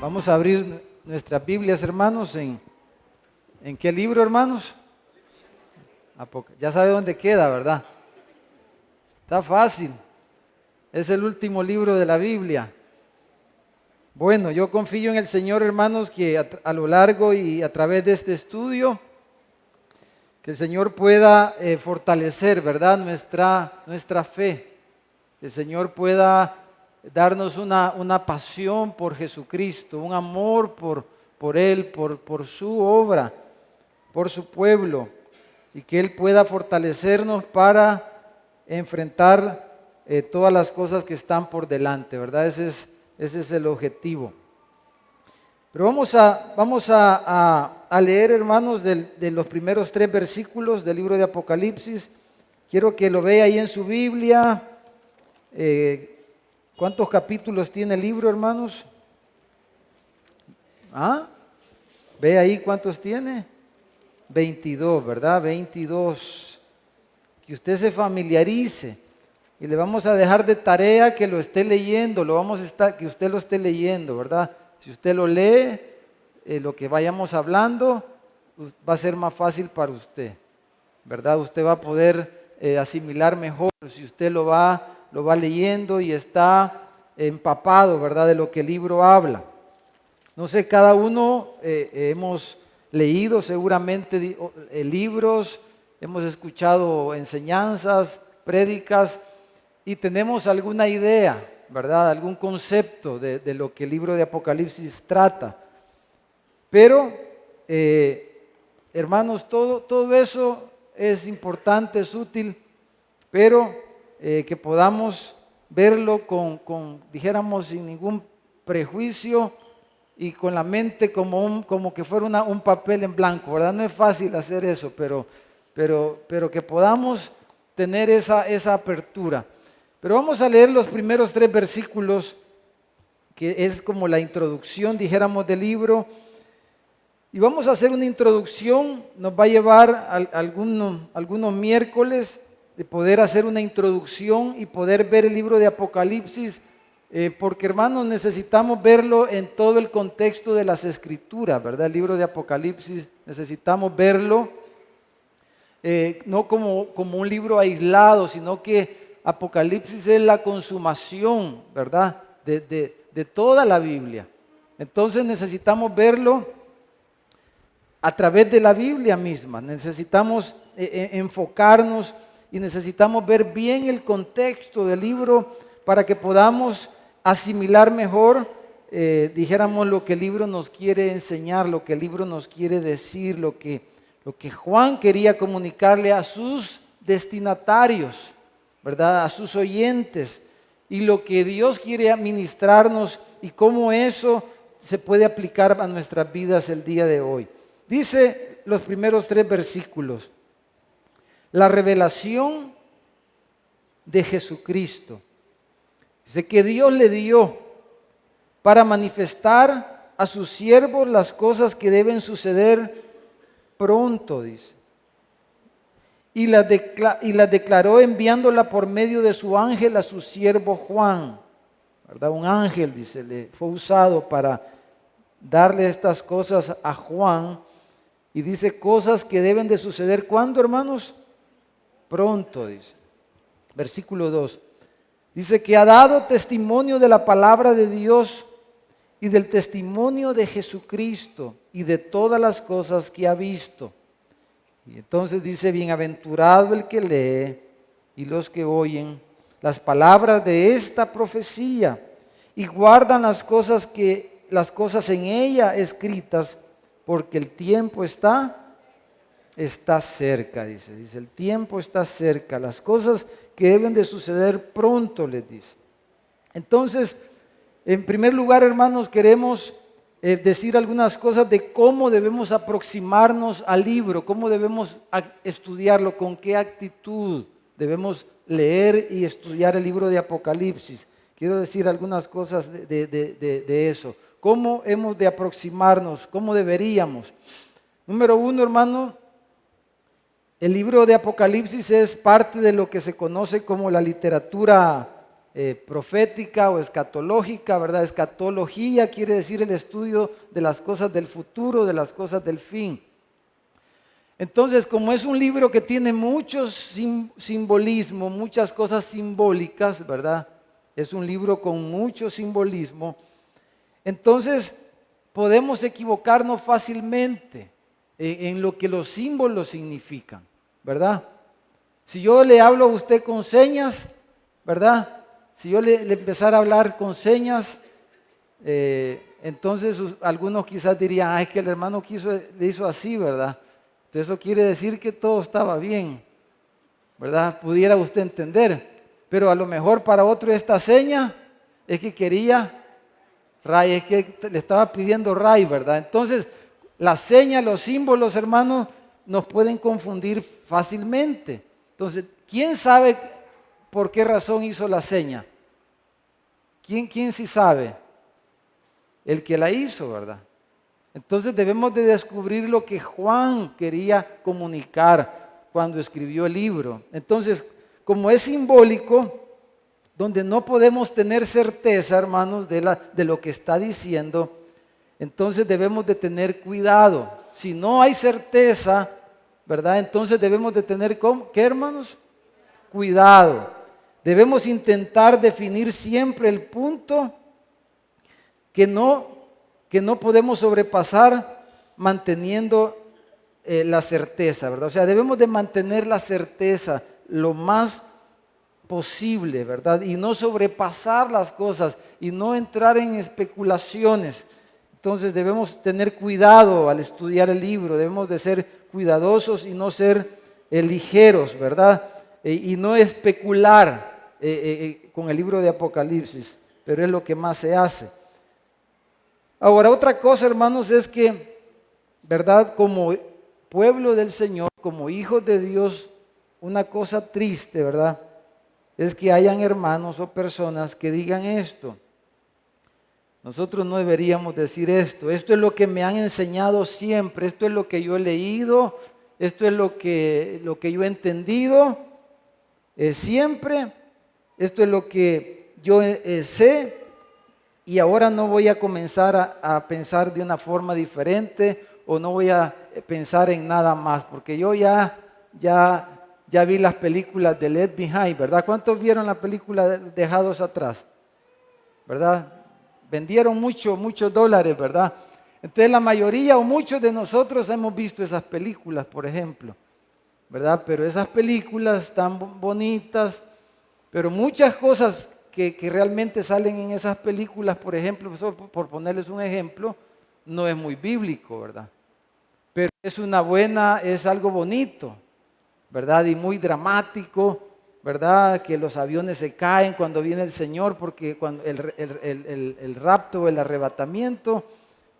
Vamos a abrir nuestras Biblias, hermanos, ¿en qué libro, hermanos? Ya sabe dónde queda, ¿verdad? Está fácil. Es el último libro de la Biblia. Bueno, yo confío en el Señor, hermanos, que a lo largo y a través de este estudio, que el Señor pueda fortalecer, ¿verdad? Nuestra fe. Que el Señor pueda darnos una pasión por Jesucristo, un amor por Él, por su obra, por su pueblo, y que Él pueda fortalecernos para enfrentar todas las cosas que están por delante, ¿verdad? Ese es el objetivo. Pero vamos a leer, hermanos, de los primeros 3 versículos del libro de Apocalipsis. Quiero que lo vea ahí en su Biblia. ¿Cuántos capítulos tiene el libro, hermanos? ¿Ve ahí cuántos tiene? 22, ¿verdad? 22. Que usted se familiarice. Y le vamos a dejar de tarea que lo esté leyendo, que usted lo esté leyendo, ¿verdad? Si usted lo lee, lo que vayamos hablando va a ser más fácil para usted, ¿verdad? Usted va a poder asimilar mejor si usted lo va leyendo y está empapado, ¿verdad? De lo que el libro habla. No sé, cada uno hemos leído seguramente libros, hemos escuchado enseñanzas, prédicas, y tenemos alguna idea, ¿verdad? Algún concepto de lo que el libro de Apocalipsis trata. Pero, hermanos, todo eso es importante, es útil, pero que podamos verlo dijéramos, sin ningún prejuicio y con la mente como que fuera un papel en blanco, ¿verdad? No es fácil hacer eso, pero que podamos tener esa apertura. Pero vamos a leer los primeros 3 versículos, que es como la introducción, dijéramos, del libro. Y vamos a hacer una introducción, nos va a llevar algunos miércoles de poder hacer una introducción y poder ver el libro de Apocalipsis, porque, hermanos, necesitamos verlo en todo el contexto de las Escrituras, ¿verdad? El libro de Apocalipsis necesitamos verlo no como un libro aislado, sino que Apocalipsis es la consumación, ¿verdad? De toda la Biblia. Entonces necesitamos verlo a través de la Biblia misma. Necesitamos enfocarnos y necesitamos ver bien el contexto del libro para que podamos asimilar mejor, dijéramos, lo que el libro nos quiere enseñar, lo que el libro nos quiere decir, lo que Juan quería comunicarle a sus destinatarios, ¿verdad? A sus oyentes, y lo que Dios quiere administrarnos y cómo eso se puede aplicar a nuestras vidas el día de hoy. Dice los primeros 3 versículos: la revelación de Jesucristo. Dice que Dios le dio para manifestar a sus siervos las cosas que deben suceder pronto, dice. Y las declaró enviándola por medio de su ángel a su siervo Juan, ¿verdad? Un ángel, dice, le fue usado para darle estas cosas a Juan. Y dice cosas que deben de suceder, ¿cuándo, hermanos? Pronto, dice. Versículo 2. Dice que ha dado testimonio de la palabra de Dios y del testimonio de Jesucristo y de todas las cosas que ha visto. Y entonces dice: bienaventurado el que lee y los que oyen las palabras de esta profecía y guardan las cosas en ella escritas, porque el tiempo está cerca, dice, el tiempo está cerca, las cosas que deben de suceder pronto, les dice. Entonces, en primer lugar, hermanos, queremos decir algunas cosas de cómo debemos aproximarnos al libro, cómo debemos estudiarlo, con qué actitud debemos leer y estudiar el libro de Apocalipsis. Quiero decir algunas cosas de eso. ¿Cómo hemos de aproximarnos? ¿Cómo deberíamos? Número 1, hermano, el libro de Apocalipsis es parte de lo que se conoce como la literatura profética o escatológica, ¿verdad? Escatología quiere decir el estudio de las cosas del futuro, de las cosas del fin. Entonces, como es un libro que tiene mucho simbolismo, muchas cosas simbólicas, ¿verdad? Es un libro con mucho simbolismo. Entonces, podemos equivocarnos fácilmente en lo que los símbolos significan, ¿verdad? Si yo le hablo a usted con señas, ¿verdad? Si yo le empezara a hablar con señas, entonces algunos quizás dirían, es que el hermano le hizo así, ¿verdad? Entonces eso quiere decir que todo estaba bien, ¿verdad? Pudiera usted entender, pero a lo mejor para otro esta seña es que quería ray, es que le estaba pidiendo ray, ¿verdad? Entonces, las señas, los símbolos, hermanos, nos pueden confundir fácilmente. Entonces, ¿quién sabe por qué razón hizo la seña? ¿Quién sí sabe? El que la hizo, ¿verdad? Entonces debemos de descubrir lo que Juan quería comunicar cuando escribió el libro. Entonces, como es simbólico, donde no podemos tener certeza, hermanos, de lo que está diciendo, entonces debemos de tener cuidado. Si no hay certeza, ¿verdad? Entonces debemos de tener, ¿qué, hermanos? Cuidado. Debemos intentar definir siempre el punto que no podemos sobrepasar manteniendo la certeza, ¿verdad? O sea, debemos de mantener la certeza lo más posible, ¿verdad? Y no sobrepasar las cosas y no entrar en especulaciones. Entonces debemos tener cuidado al estudiar el libro, debemos de ser cuidadosos y no ser ligeros, ¿verdad? Y no especular con el libro de Apocalipsis, pero es lo que más se hace. Ahora, otra cosa, hermanos, es que, ¿verdad? Como pueblo del Señor, como hijos de Dios, una cosa triste, ¿verdad? Es que hayan hermanos o personas que digan esto. Nosotros no deberíamos decir esto. Esto es lo que me han enseñado siempre. Esto es lo que yo he leído. Esto es lo que yo he entendido siempre. Esto es lo que yo sé. Y ahora no voy a comenzar a pensar de una forma diferente o no voy a pensar en nada más. Porque yo ya vi las películas de Left Behind, ¿verdad? ¿Cuántos vieron la película de Dejados Atrás? ¿Verdad? Vendieron muchos dólares, ¿verdad? Entonces la mayoría o muchos de nosotros hemos visto esas películas, por ejemplo, ¿verdad? Pero esas películas están bonitas, pero muchas cosas que realmente salen en esas películas, por ejemplo, por ponerles un ejemplo, no es muy bíblico, ¿verdad? Pero es algo bonito, ¿verdad? Y muy dramático, ¿verdad? Que los aviones se caen cuando viene el Señor, porque cuando el rapto, el arrebatamiento,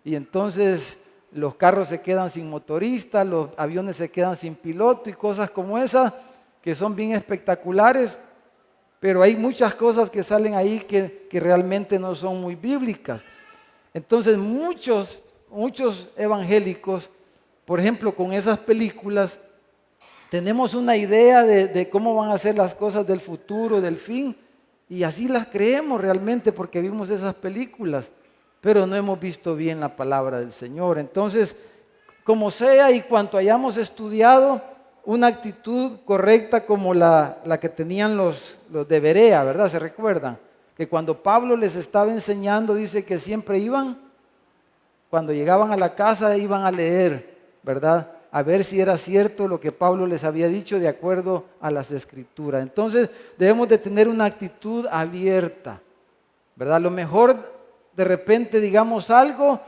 y entonces los carros se quedan sin motorista, los aviones se quedan sin piloto y cosas como esas, que son bien espectaculares, pero hay muchas cosas que salen ahí que realmente no son muy bíblicas. Entonces muchos evangélicos, por ejemplo, con esas películas, tenemos una idea de cómo van a ser las cosas del futuro, del fin, y así las creemos realmente porque vimos esas películas, pero no hemos visto bien la palabra del Señor. Entonces, como sea y cuanto hayamos estudiado, una actitud correcta como la que tenían los de Berea, ¿verdad? ¿Se recuerdan? Que cuando Pablo les estaba enseñando, dice que siempre cuando llegaban a la casa, iban a leer, ¿verdad? A ver si era cierto lo que Pablo les había dicho de acuerdo a las Escrituras. Entonces debemos de tener una actitud abierta, ¿verdad? A lo mejor de repente digamos algo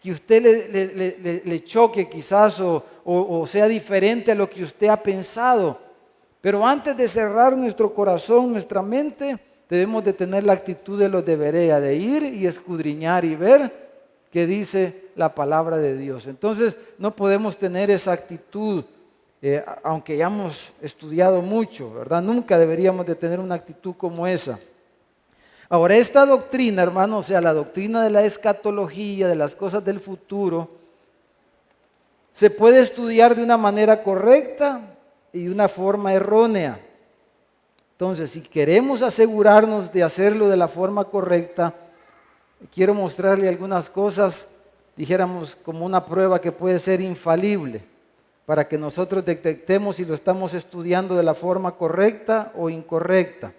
que usted le choque quizás o sea diferente a lo que usted ha pensado. Pero antes de cerrar nuestro corazón, nuestra mente, debemos de tener la actitud de los de Berea, de ir y escudriñar y ver qué dice la palabra de Dios. Entonces no podemos tener esa actitud, aunque hayamos estudiado mucho, ¿verdad? Nunca deberíamos de tener una actitud como esa. Ahora, esta doctrina, hermano, o sea, la doctrina de la escatología, de las cosas del futuro, se puede estudiar de una manera correcta y de una forma errónea. Entonces, si queremos asegurarnos de hacerlo de la forma correcta, quiero mostrarle algunas cosas, dijéramos, como una prueba que puede ser infalible, para que nosotros detectemos si lo estamos estudiando de la forma correcta o incorrecta.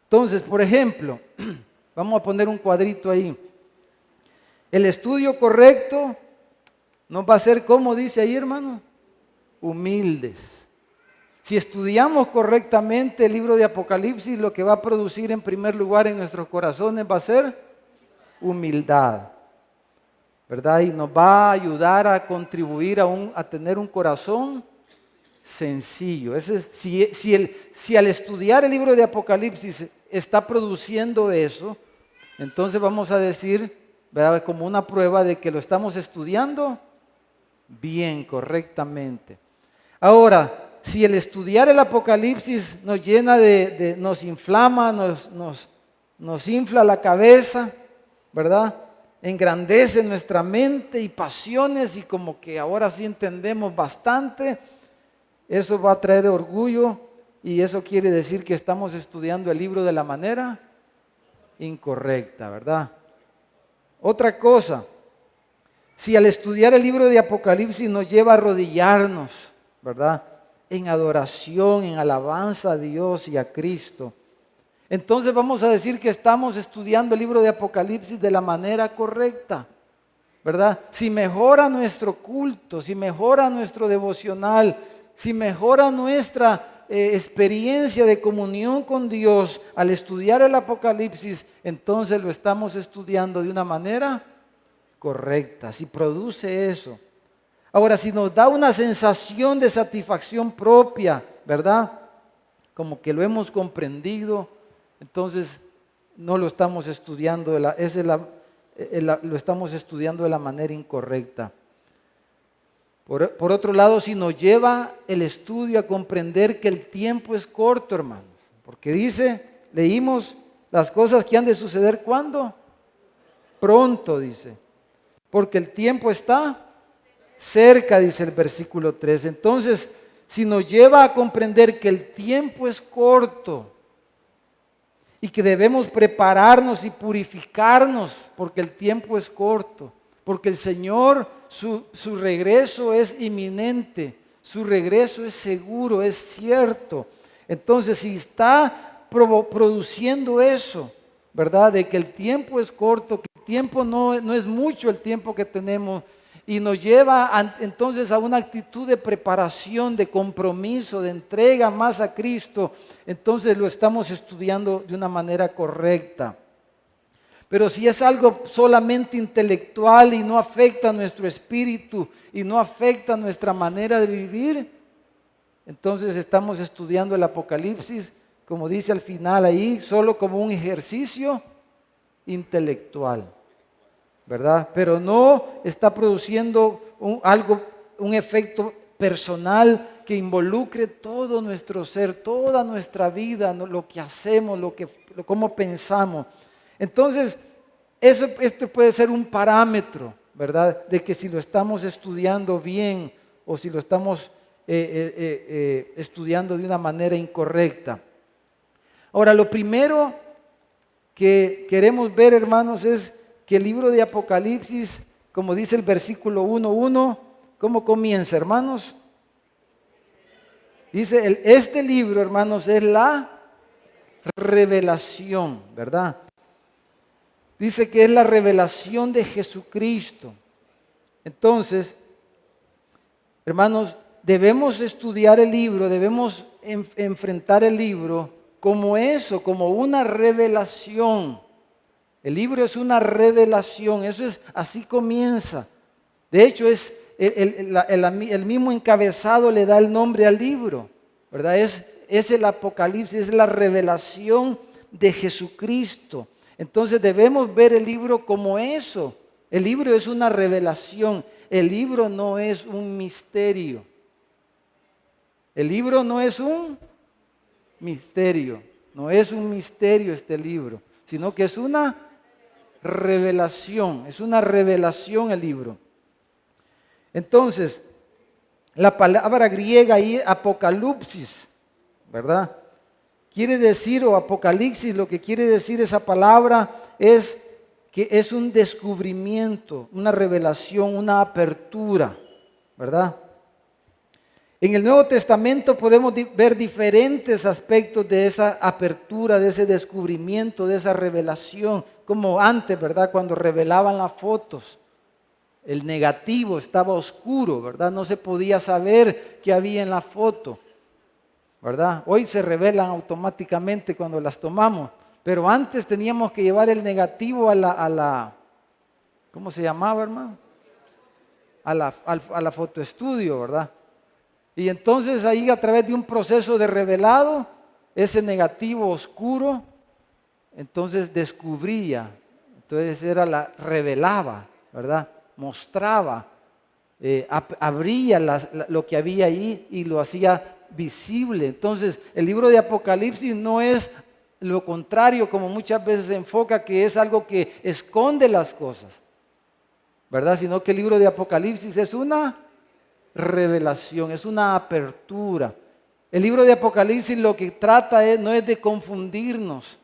Entonces, por ejemplo, vamos a poner un cuadrito ahí. El estudio correcto nos va a ser, ¿cómo dice ahí, hermano? Humildes. Si estudiamos correctamente el libro de Apocalipsis, lo que va a producir en primer lugar en nuestros corazones va a ser humildad, ¿verdad? Y nos va a ayudar a contribuir a tener un corazón sencillo. Si al estudiar el libro de Apocalipsis está produciendo eso, entonces vamos a decir, ¿verdad?, como una prueba de que lo estamos estudiando bien, correctamente. Ahora, si el estudiar el Apocalipsis nos llena nos inflama, nos infla la cabeza, ¿verdad?, engrandece nuestra mente y pasiones, y como que ahora sí entendemos bastante, eso va a traer orgullo, y eso quiere decir que estamos estudiando el libro de la manera incorrecta, ¿verdad? Otra cosa, si al estudiar el libro de Apocalipsis nos lleva a arrodillarnos, ¿verdad?, en adoración, en alabanza a Dios y a Cristo, entonces vamos a decir que estamos estudiando el libro de Apocalipsis de la manera correcta, ¿verdad? Si mejora nuestro culto, si mejora nuestro devocional, si mejora nuestra experiencia de comunión con Dios al estudiar el Apocalipsis, entonces lo estamos estudiando de una manera correcta, si produce eso. Ahora, si nos da una sensación de satisfacción propia, ¿verdad?, como que lo hemos comprendido, entonces no lo estamos estudiando, lo estamos estudiando de la manera incorrecta. Por otro lado, si nos lleva el estudio a comprender que el tiempo es corto, hermanos, porque leímos las cosas que han de suceder, ¿cuándo? Pronto, dice, porque el tiempo está cerca, dice el versículo 3. Entonces, si nos lleva a comprender que el tiempo es corto y que debemos prepararnos y purificarnos porque el tiempo es corto, porque el Señor, su regreso es inminente, su regreso es seguro, es cierto. Entonces, si está produciendo eso, ¿verdad?, de que el tiempo es corto, que el tiempo no es mucho el tiempo que tenemos, y nos lleva entonces a una actitud de preparación, de compromiso, de entrega más a Cristo, entonces lo estamos estudiando de una manera correcta. Pero si es algo solamente intelectual y no afecta a nuestro espíritu y no afecta a nuestra manera de vivir, entonces estamos estudiando el Apocalipsis, como dice al final ahí, solo como un ejercicio intelectual, ¿verdad? Pero no está produciendo un efecto personal que involucre todo nuestro ser, toda nuestra vida, lo que hacemos, cómo pensamos. Entonces, esto puede ser un parámetro, ¿verdad?, de que si lo estamos estudiando bien o si lo estamos estudiando de una manera incorrecta. Ahora, lo primero que queremos ver, hermanos, es que el libro de Apocalipsis, como dice el versículo 1:1, ¿cómo comienza, hermanos? Dice, este libro, hermanos, es la revelación, ¿verdad? Dice que es la revelación de Jesucristo. Entonces, hermanos, debemos estudiar el libro, debemos enfrentar el libro como eso, como una revelación. El libro es una revelación, así comienza. De hecho, el mismo encabezado le da el nombre al libro, ¿verdad? Es el Apocalipsis, es la revelación de Jesucristo. Entonces debemos ver el libro como eso. El libro es una revelación, el libro no es un misterio. El libro no es un misterio, no es un misterio este libro, sino que es una revelación el libro. Entonces, la palabra griega ahí, apocalipsis, ¿verdad?, quiere decir, o Apocalipsis, lo que quiere decir esa palabra es que es un descubrimiento, una revelación, una apertura, ¿verdad? En el Nuevo Testamento podemos ver diferentes aspectos de esa apertura, de ese descubrimiento, de esa revelación, como antes, ¿verdad? Cuando revelaban las fotos, el negativo estaba oscuro, ¿verdad? No se podía saber qué había en la foto, ¿verdad? Hoy se revelan automáticamente cuando las tomamos, pero antes teníamos que llevar el negativo a la ¿cómo se llamaba, hermano? A la fotoestudio, ¿verdad? Y entonces ahí, a través de un proceso de revelado, ese negativo oscuro, entonces descubría, entonces revelaba, ¿verdad? Mostraba, abría lo que había ahí y lo hacía visible. Entonces el libro de Apocalipsis no es lo contrario, como muchas veces se enfoca, que es algo que esconde las cosas, ¿verdad? Sino que el libro de Apocalipsis es una revelación, es una apertura. El libro de Apocalipsis lo que trata no es de confundirnos,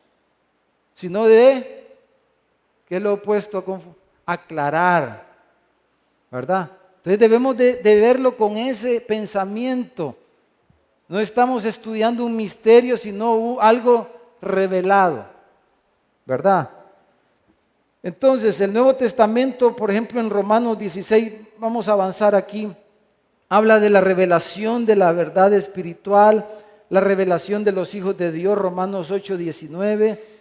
sino de, ¿qué es lo opuesto a confundir? Aclarar, ¿verdad? Entonces debemos de verlo con ese pensamiento. No estamos estudiando un misterio, sino algo revelado, ¿verdad? Entonces el Nuevo Testamento, por ejemplo en Romanos 16, vamos a avanzar aquí, habla de la revelación de la verdad espiritual, la revelación de los hijos de Dios, Romanos 8, 19.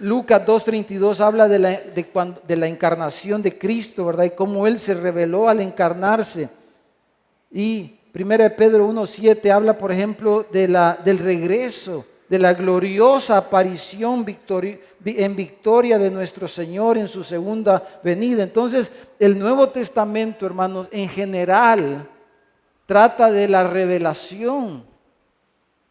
Lucas 2:32 habla de la encarnación de Cristo, ¿verdad? Y cómo Él se reveló al encarnarse. Y 1 Pedro 1:7 habla, por ejemplo, del regreso, de la gloriosa aparición en victoria de nuestro Señor en su segunda venida. Entonces, el Nuevo Testamento, hermanos, en general, trata de la revelación,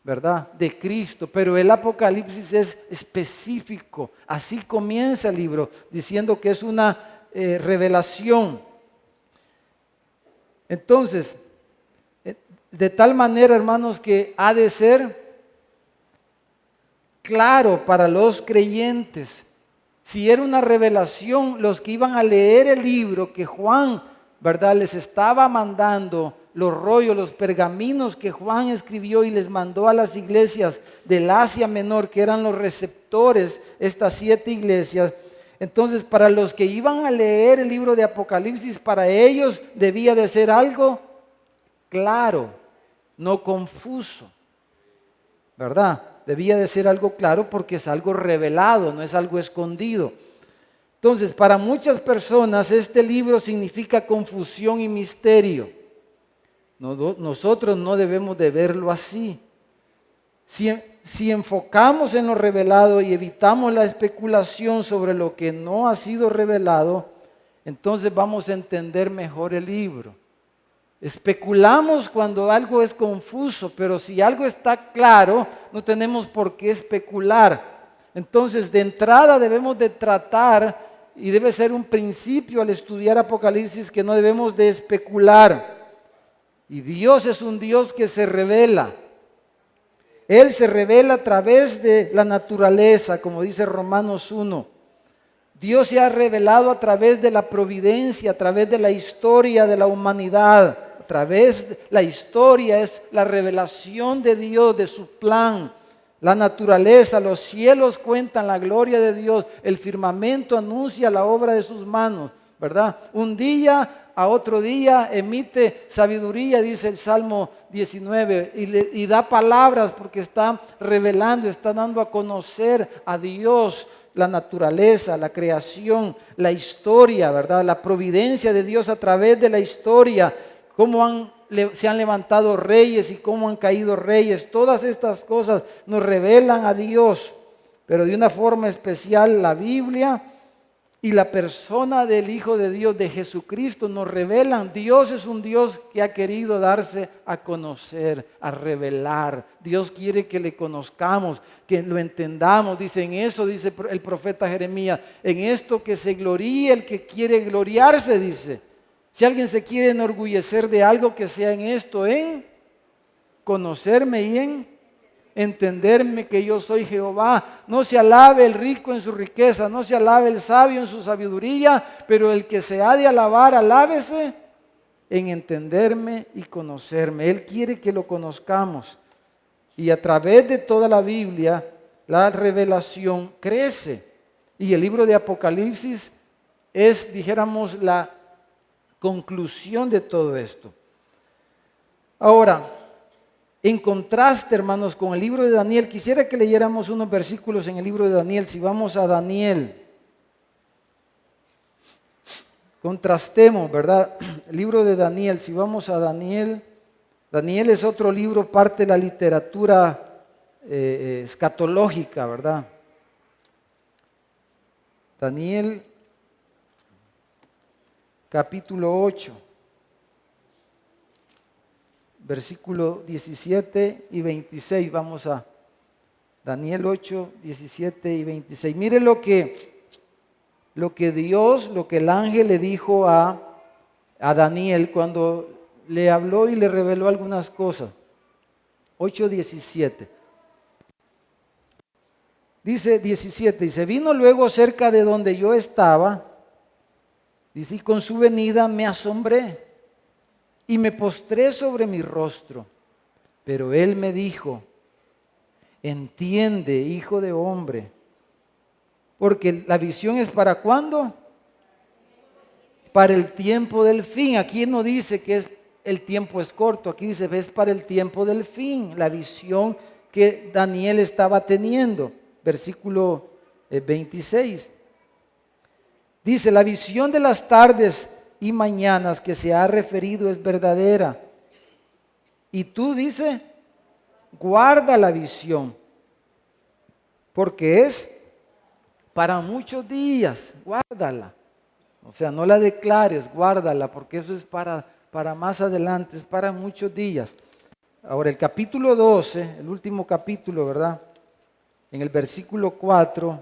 ¿verdad?, de Cristo, pero el Apocalipsis es específico. Así comienza el libro, diciendo que es una revelación. Entonces, de tal manera, hermanos, que ha de ser claro para los creyentes. Si era una revelación, los que iban a leer el libro que Juan, ¿verdad?, les estaba mandando, los rollos, los pergaminos que Juan escribió y les mandó a las iglesias del Asia Menor, que eran los receptores, estas 7 iglesias. Entonces, para los que iban a leer el libro de Apocalipsis, para ellos debía de ser algo claro, no confuso, ¿verdad? Debía de ser algo claro porque es algo revelado, no es algo escondido. Entonces, para muchas personas este libro significa confusión y misterio. Nosotros no debemos de verlo así. Si enfocamos en lo revelado y evitamos la especulación sobre lo que no ha sido revelado, entonces vamos a entender mejor el libro. Especulamos cuando algo es confuso, pero si algo está claro, no tenemos por qué especular. Entonces, de entrada debemos de tratar, y debe ser un principio al estudiar Apocalipsis, que no debemos de especular. Y Dios es un Dios que se revela. Él se revela a través de la naturaleza, como dice Romanos 1. Dios se ha revelado a través de la providencia, a través de la historia de la humanidad. A través de la historia es la revelación de Dios, de su plan. La naturaleza, los cielos cuentan la gloria de Dios. El firmamento anuncia la obra de sus manos, ¿verdad? Un día a otro día emite sabiduría, dice el Salmo 19, y da palabras porque está revelando, está dando a conocer a Dios, la naturaleza, la creación, la historia, ¿verdad? La providencia de Dios a través de la historia, cómo se han levantado reyes y cómo han caído reyes. Todas estas cosas nos revelan a Dios, pero de una forma especial la Biblia y la persona del Hijo de Dios, de Jesucristo, nos revelan. Dios es un Dios que ha querido darse a conocer, a revelar. Dios quiere que le conozcamos, que lo entendamos. Dice, en eso, dice el profeta Jeremías, en esto que se gloríe el que quiere gloriarse, dice. Si alguien se quiere enorgullecer de algo, que sea en esto, en conocerme y en entenderme que yo soy Jehová. No se alabe el rico en su riqueza, no se alabe el sabio en su sabiduría, pero el que se ha de alabar, alábese en entenderme y conocerme. Él quiere que lo conozcamos. Y a través de toda la Biblia, la revelación crece. Y el libro de Apocalipsis es, dijéramos, la conclusión de todo esto. Ahora, en contraste, hermanos, con el libro de Daniel, quisiera que leyéramos unos versículos en el libro de Daniel. Si vamos a Daniel, contrastemos, ¿verdad? El libro de Daniel, si vamos a Daniel, Daniel es otro libro, parte de la literatura escatológica, ¿verdad? Daniel, capítulo 8. Versículo 17 y 26, vamos a Daniel 8, 17 y 26. Mire lo que Dios, lo que el ángel le dijo a Daniel cuando le habló y le reveló algunas cosas. 8, 17. Dice 17, dice, vino luego cerca de donde yo estaba, dice, y con su venida me asombré. Y me postré sobre mi rostro, pero él me dijo, entiende, hijo de hombre, porque la visión es ¿para cuándo? Para el tiempo del fin. Aquí no dice que el tiempo es corto, aquí dice es para el tiempo del fin, la visión que Daniel estaba teniendo. Versículo 26. Dice, la visión de las tardes y mañanas que se ha referido es verdadera. Y tú, dice, guarda la visión, porque es para muchos días, guárdala. O sea, no la declares, guárdala, porque eso es para más adelante, es para muchos días. Ahora, el capítulo 12, el último capítulo, ¿verdad? En el versículo 4,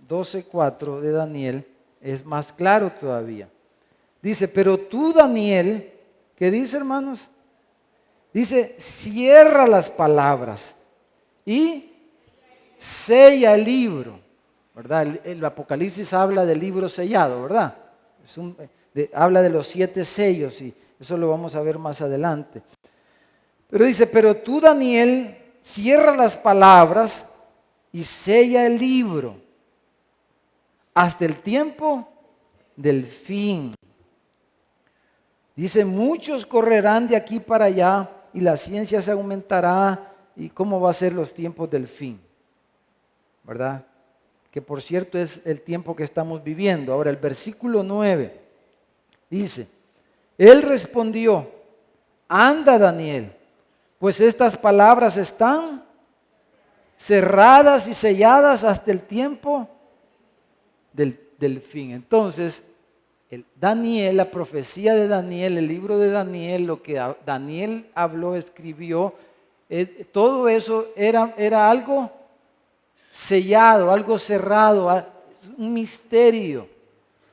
12:4 de Daniel, es más claro todavía. Dice, pero tú, Daniel, ¿qué dice, hermanos? Dice, cierra las palabras y sella el libro, ¿verdad? El Apocalipsis habla del libro sellado, ¿verdad? Habla de los 7 sellos y eso lo vamos a ver más adelante. Pero dice, pero tú, Daniel, cierra las palabras y sella el libro hasta el tiempo del fin. Dice, muchos correrán de aquí para allá y la ciencia se aumentará y cómo va a ser los tiempos del fin, ¿verdad? Que por cierto es el tiempo que estamos viviendo. Ahora el versículo 9 dice, él respondió, anda Daniel, pues estas palabras están cerradas y selladas hasta el tiempo del fin. Entonces, Daniel, la profecía de Daniel, el libro de Daniel, lo que Daniel habló, escribió, todo eso era algo sellado, algo cerrado, un misterio.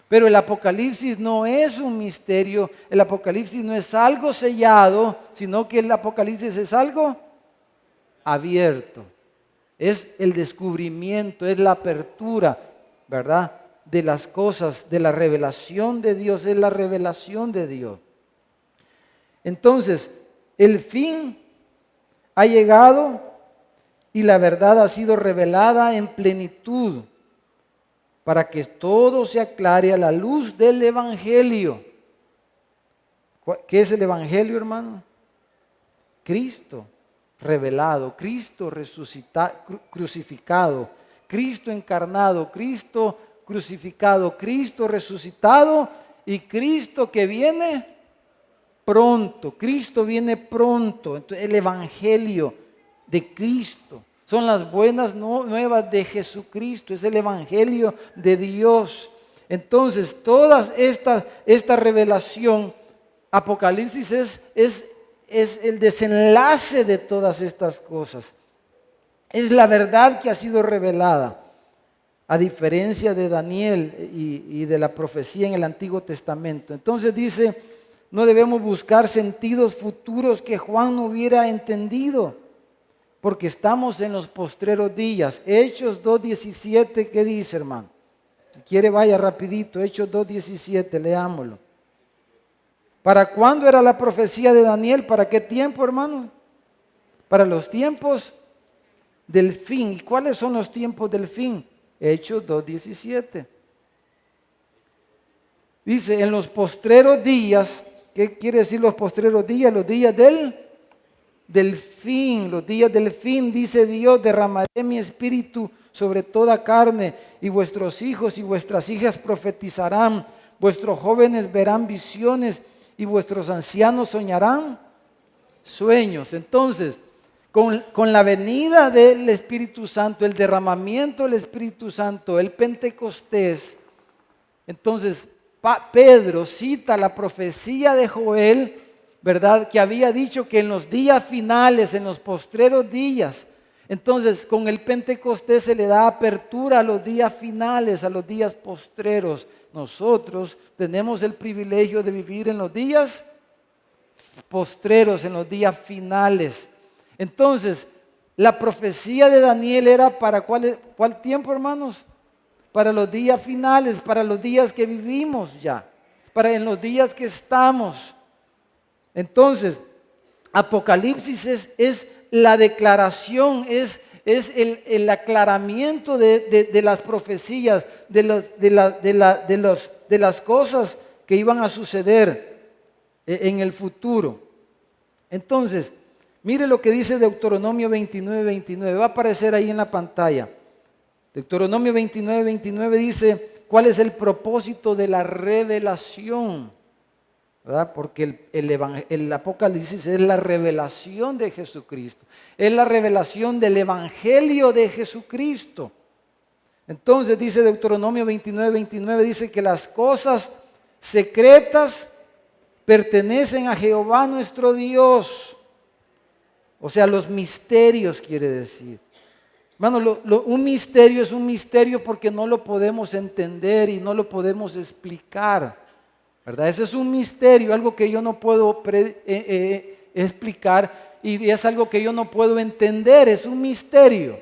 Pero el Apocalipsis no es un misterio, el Apocalipsis no es algo sellado, sino que el Apocalipsis es algo abierto. Es el descubrimiento, es la apertura, ¿verdad?, de las cosas, de la revelación de Dios, es la revelación de Dios. Entonces, el fin ha llegado y la verdad ha sido revelada en plenitud para que todo se aclare a la luz del Evangelio. ¿Qué es el Evangelio, hermano? Cristo revelado, Cristo resucitado, crucificado, Cristo encarnado, Cristo crucificado, Cristo resucitado y Cristo que viene pronto. Cristo viene pronto. Entonces, el Evangelio de Cristo son las buenas nuevas de Jesucristo, es el Evangelio de Dios. Entonces, toda esta revelación, Apocalipsis es el desenlace de todas estas cosas. Es la verdad que ha sido revelada. A diferencia de Daniel y de la profecía en el Antiguo Testamento. Entonces dice, no debemos buscar sentidos futuros que Juan no hubiera entendido. porque estamos en los postreros días. Hechos 2:17, ¿qué dice, hermano? Si quiere vaya rapidito, Hechos 2:17, leámoslo. ¿Para cuándo era la profecía de Daniel? ¿Para qué tiempo, hermano? Para los tiempos del fin. ¿Y cuáles son los tiempos del fin? Hechos 2:17. Dice, en los postreros días, ¿qué quiere decir los postreros días? Los días del fin, los días del fin, dice Dios, derramaré mi espíritu sobre toda carne, y vuestros hijos y vuestras hijas profetizarán, vuestros jóvenes verán visiones, y vuestros ancianos soñarán sueños. Entonces, con la venida del Espíritu Santo, el derramamiento del Espíritu Santo, el Pentecostés, entonces Pedro cita la profecía de Joel, ¿verdad? Que había dicho que en los días finales, en los postreros días, entonces con el Pentecostés se le da apertura a los días finales, a los días postreros. Nosotros tenemos el privilegio de vivir en los días postreros, en los días finales. Entonces, la profecía de Daniel era para ¿cuál tiempo, hermanos? Para los días finales, para los días que vivimos ya, para en los días que estamos. Entonces, Apocalipsis es la declaración, es el aclaramiento de las profecías, de las cosas que iban a suceder en el futuro. Entonces, mire lo que dice Deuteronomio 29:29, va a aparecer ahí en la pantalla. Deuteronomio 29:29 dice, ¿cuál es el propósito de la revelación? ¿Verdad? Porque el Apocalipsis es la revelación de Jesucristo, es la revelación del Evangelio de Jesucristo. Entonces dice Deuteronomio 29:29, dice que las cosas secretas pertenecen a Jehová nuestro Dios. O sea, los misterios quiere decir. Hermano, un misterio es un misterio porque no lo podemos entender y no lo podemos explicar, ¿verdad? Ese es un misterio, algo que yo no puedo explicar y es algo que yo no puedo entender, es un misterio.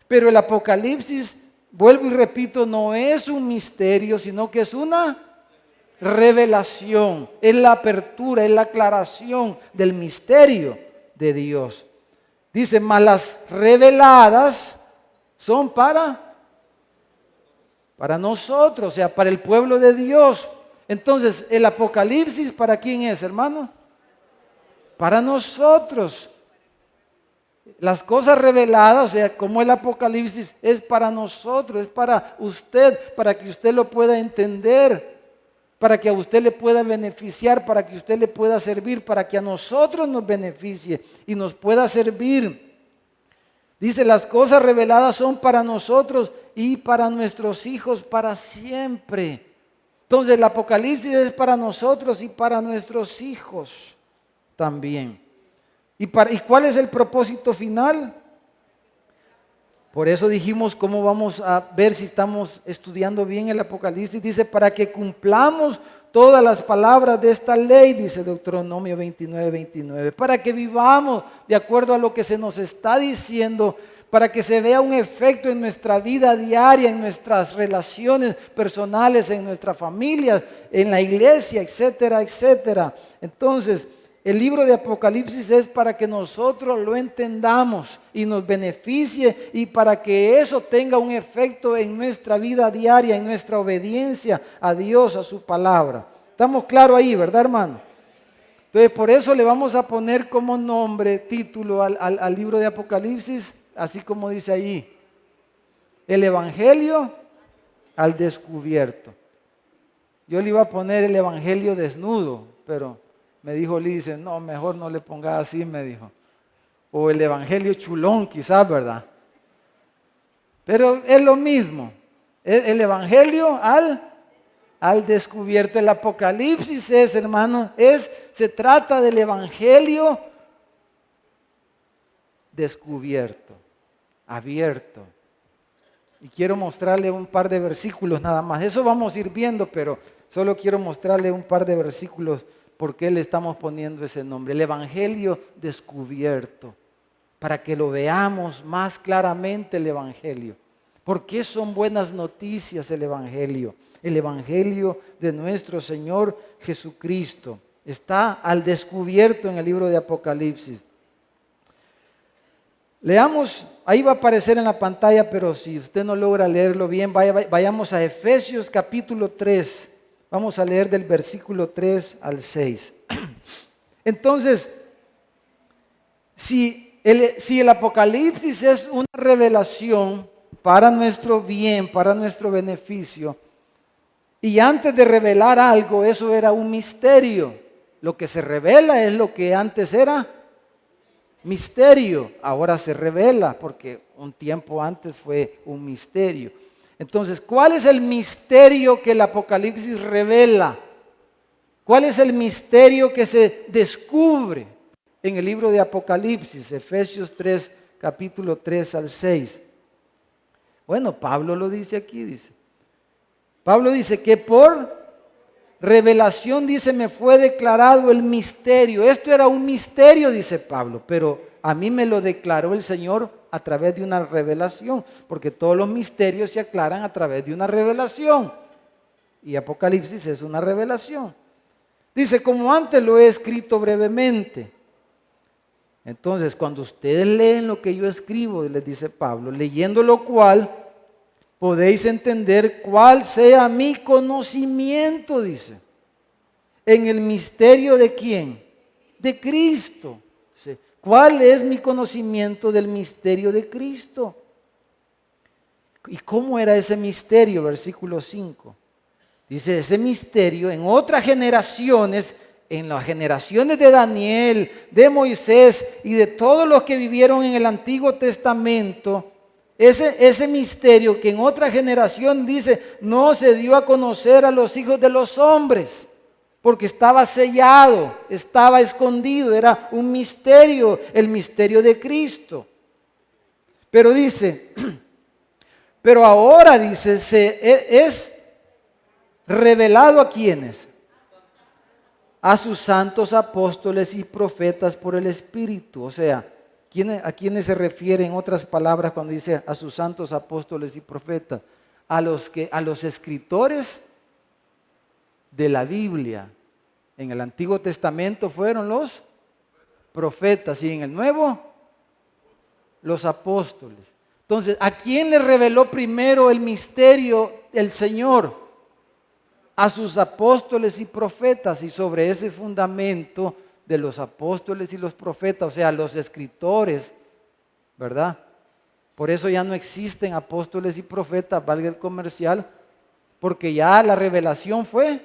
Pero el Apocalipsis, vuelvo y repito, no es un misterio, sino que es una revelación, es la apertura, es la aclaración del misterio de Dios. Dice, mas las reveladas son para nosotros, o sea, para el pueblo de Dios. Entonces, el Apocalipsis, ¿para quién es, hermano? Para nosotros. Las cosas reveladas, o sea, como el Apocalipsis, es para nosotros, es para usted, para que usted lo pueda entender, para que a usted le pueda beneficiar, para que usted le pueda servir, para que a nosotros nos beneficie y nos pueda servir. Dice, las cosas reveladas son para nosotros y para nuestros hijos para siempre. Entonces el Apocalipsis es para nosotros y para nuestros hijos también. ¿Y cuál es el propósito final? Por eso dijimos cómo vamos a ver si estamos estudiando bien el Apocalipsis. Dice, para que cumplamos todas las palabras de esta ley, dice Deuteronomio 29:29. Para que vivamos de acuerdo a lo que se nos está diciendo, para que se vea un efecto en nuestra vida diaria, en nuestras relaciones personales, en nuestras familias, en la iglesia, etcétera, etcétera. Entonces, el libro de Apocalipsis es para que nosotros lo entendamos y nos beneficie y para que eso tenga un efecto en nuestra vida diaria, en nuestra obediencia a Dios, a su palabra. ¿Estamos claros ahí, verdad, hermano? Entonces, por eso le vamos a poner como nombre, título al libro de Apocalipsis, así como dice ahí, el Evangelio al descubierto. Yo le iba a poner el Evangelio desnudo, pero me dijo Liz, no, mejor no le ponga así, me dijo. O el Evangelio chulón, quizás, ¿verdad? Pero es lo mismo. El Evangelio al descubierto. El Apocalipsis es, hermano, se trata del Evangelio descubierto, abierto. Y quiero mostrarle un par de versículos nada más. Eso vamos a ir viendo, pero solo quiero mostrarle un par de versículos. ¿Por qué le estamos poniendo ese nombre? El Evangelio descubierto. para que lo veamos más claramente el Evangelio. ¿Por qué son buenas noticias el Evangelio? El Evangelio de nuestro Señor Jesucristo está al descubierto en el libro de Apocalipsis. Leamos, ahí va a aparecer en la pantalla, pero si usted no logra leerlo bien, vayamos a Efesios capítulo 3. Vamos a leer del versículo 3 al 6. Entonces, si el Apocalipsis es una revelación para nuestro bien, para nuestro beneficio, y antes de revelar algo, eso era un misterio. Lo que se revela es lo que antes era misterio, ahora se revela, porque un tiempo antes fue un misterio. Entonces, ¿cuál es el misterio que el Apocalipsis revela? ¿Cuál es el misterio que se descubre en el libro de Apocalipsis? Efesios 3, capítulo 3 al 6. Bueno, Pablo lo dice aquí, dice. Pablo dice que por revelación, dice, me fue declarado el misterio. Esto era un misterio, dice Pablo, pero a mí me lo declaró el Señor a través de una revelación, porque todos los misterios se aclaran a través de una revelación. Y Apocalipsis es una revelación. Dice, como antes lo he escrito brevemente. Entonces, cuando ustedes leen lo que yo escribo, les dice Pablo, leyendo lo cual, podéis entender cuál sea mi conocimiento, dice. En el misterio de quién? De Cristo. ¿Cuál es mi conocimiento del misterio de Cristo? ¿Y cómo era ese misterio? Versículo 5. Dice, ese misterio en otras generaciones, en las generaciones de Daniel, de Moisés y de todos los que vivieron en el Antiguo Testamento, ese misterio que en otra generación, dice, no se dio a conocer a los hijos de los hombres, porque estaba sellado, estaba escondido, era un misterio, el misterio de Cristo. Pero dice, pero ahora dice, es revelado a quienes, a sus santos apóstoles y profetas por el Espíritu. O sea, ¿a quiénes se refiere en otras palabras cuando dice a sus santos apóstoles y profetas? A los escritores de la Biblia. En el Antiguo Testamento fueron los profetas y en el Nuevo los apóstoles. Entonces, ¿a quién le reveló primero el misterio el Señor? A sus apóstoles y profetas, y sobre ese fundamento de los apóstoles y los profetas, o sea, los escritores, ¿verdad? Por eso ya no existen apóstoles y profetas, valga el comercial, porque ya la revelación fue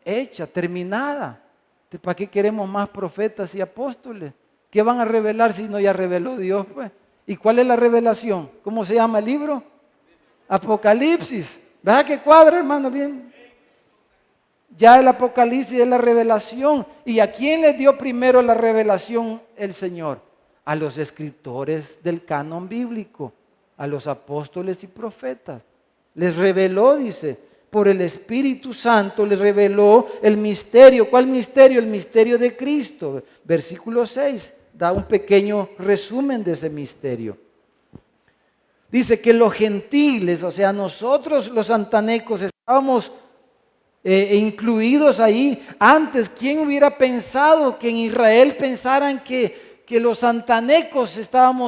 hecha, terminada. ¿Para qué queremos más profetas y apóstoles? ¿Qué van a revelar si no ya reveló Dios, pues? ¿Y cuál es la revelación? ¿Cómo se llama el libro? Apocalipsis. ¿Verdad que cuadra, hermano? Bien. Ya el Apocalipsis es la revelación. ¿Y a quién le dio primero la revelación el Señor? A los escritores del canon bíblico, a los apóstoles y profetas. Les reveló, dice, por el Espíritu Santo les reveló el misterio. ¿Cuál misterio? El misterio de Cristo. Versículo 6 da un pequeño resumen de ese misterio. Dice que los gentiles, o sea, nosotros los santanecos estábamos incluidos ahí. Antes, ¿quién hubiera pensado que en Israel pensaran que los santanecos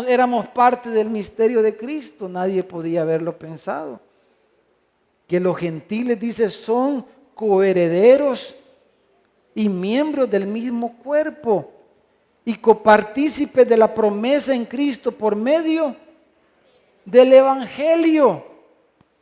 éramos parte del misterio de Cristo? Nadie podía haberlo pensado. Que los gentiles, dice, son coherederos y miembros del mismo cuerpo y copartícipes de la promesa en Cristo por medio del Evangelio.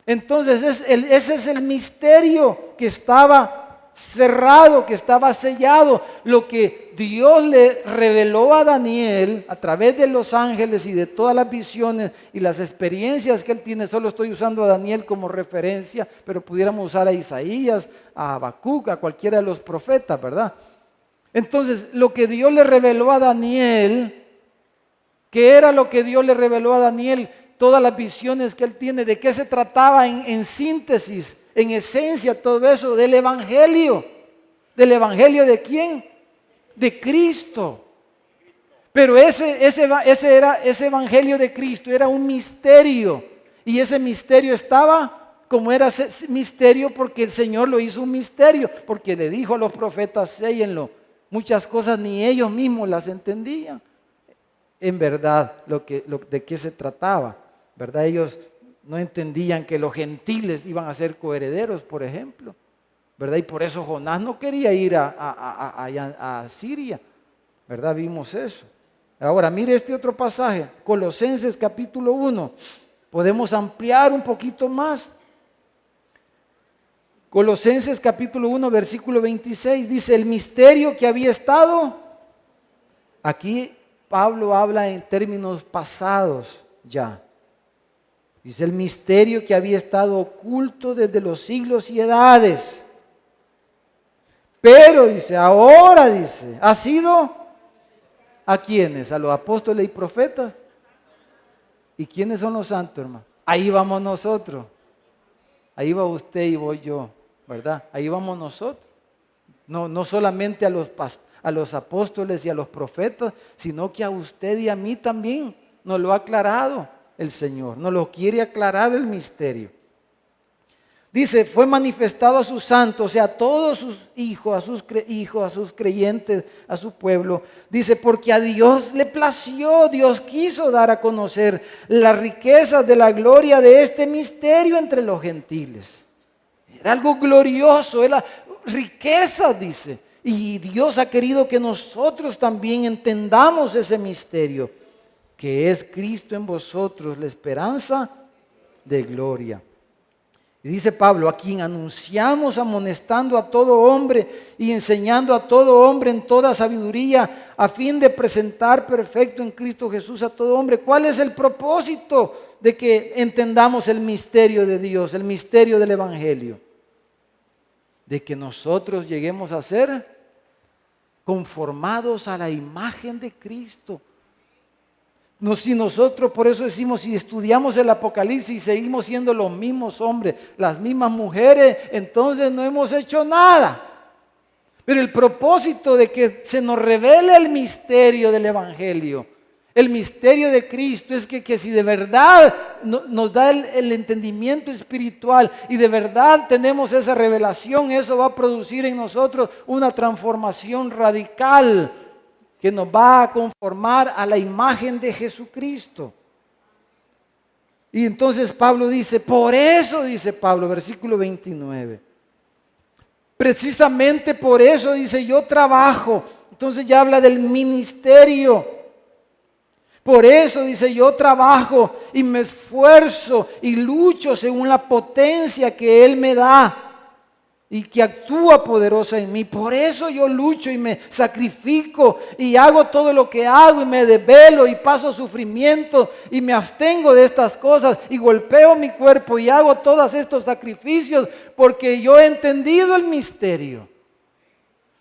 Entonces ese es el misterio que estaba cerrado, que estaba sellado. Lo que Dios le reveló a Daniel a través de los ángeles y de todas las visiones y las experiencias que él tiene. Solo estoy usando a Daniel como referencia, pero pudiéramos usar a Isaías, a Habacuc, a cualquiera de los profetas, ¿verdad? Entonces, lo que Dios le reveló a Daniel, ¿qué era lo que Dios le reveló a Daniel? Todas las visiones que él tiene, ¿de qué se trataba en síntesis, en esencia, todo eso? Del Evangelio. ¿Del Evangelio de quién? De Cristo. Pero ese evangelio de Cristo era un misterio. Y ese misterio estaba como era misterio porque el Señor lo hizo un misterio. Porque le dijo a los profetas, séllenlo. Muchas cosas ni ellos mismos las entendían. En verdad, de qué se trataba. ¿Verdad? Ellos no entendían que los gentiles iban a ser coherederos, por ejemplo. ¿Verdad? Y por eso Jonás no quería ir a Siria. ¿Verdad? Vimos eso. Ahora, mire este otro pasaje, Colosenses capítulo 1. Podemos ampliar un poquito más. Colosenses capítulo 1, versículo 26, dice, el misterio que había estado, aquí Pablo habla en términos pasados ya. Dice, el misterio que había estado oculto desde los siglos y edades. Pero, dice, ahora, dice, ha sido... ¿A quiénes? A los apóstoles y profetas. ¿Y quiénes son los santos, hermano? Ahí vamos nosotros. Ahí va usted y voy yo, ¿verdad? Ahí vamos nosotros. No solamente a los apóstoles y a los profetas, sino que a usted y a mí también nos lo ha aclarado el Señor. Nos lo quiere aclarar el misterio. Dice, fue manifestado a sus santos, o sea, a todos sus hijos, a sus creyentes, a su pueblo. Dice, porque a Dios le plació, Dios quiso dar a conocer las riquezas de la gloria de este misterio entre los gentiles. Era algo glorioso, era riqueza, dice. Y Dios ha querido que nosotros también entendamos ese misterio, que es Cristo en vosotros, la esperanza de gloria. Y dice Pablo, a quien anunciamos amonestando a todo hombre y enseñando a todo hombre en toda sabiduría, a fin de presentar perfecto en Cristo Jesús a todo hombre. ¿Cuál es el propósito de que entendamos el misterio de Dios, el misterio del Evangelio? De que nosotros lleguemos a ser conformados a la imagen de Cristo. Si nosotros, por eso decimos, si estudiamos el Apocalipsis y seguimos siendo los mismos hombres, las mismas mujeres, entonces no hemos hecho nada. Pero el propósito de que se nos revele el misterio del Evangelio, el misterio de Cristo, es que si de verdad nos da el entendimiento espiritual y de verdad tenemos esa revelación, eso va a producir en nosotros una transformación radical que nos va a conformar a la imagen de Jesucristo. Y entonces Pablo dice, por eso, dice Pablo, versículo 29, precisamente por eso, dice, yo trabajo. Entonces ya habla del ministerio. Por eso, dice, yo trabajo y me esfuerzo y lucho según la potencia que Él me da y que actúa poderosa en mí. Por eso yo lucho y me sacrifico y hago todo lo que hago y me desvelo y paso sufrimiento y me abstengo de estas cosas y golpeo mi cuerpo y hago todos estos sacrificios porque yo he entendido el misterio,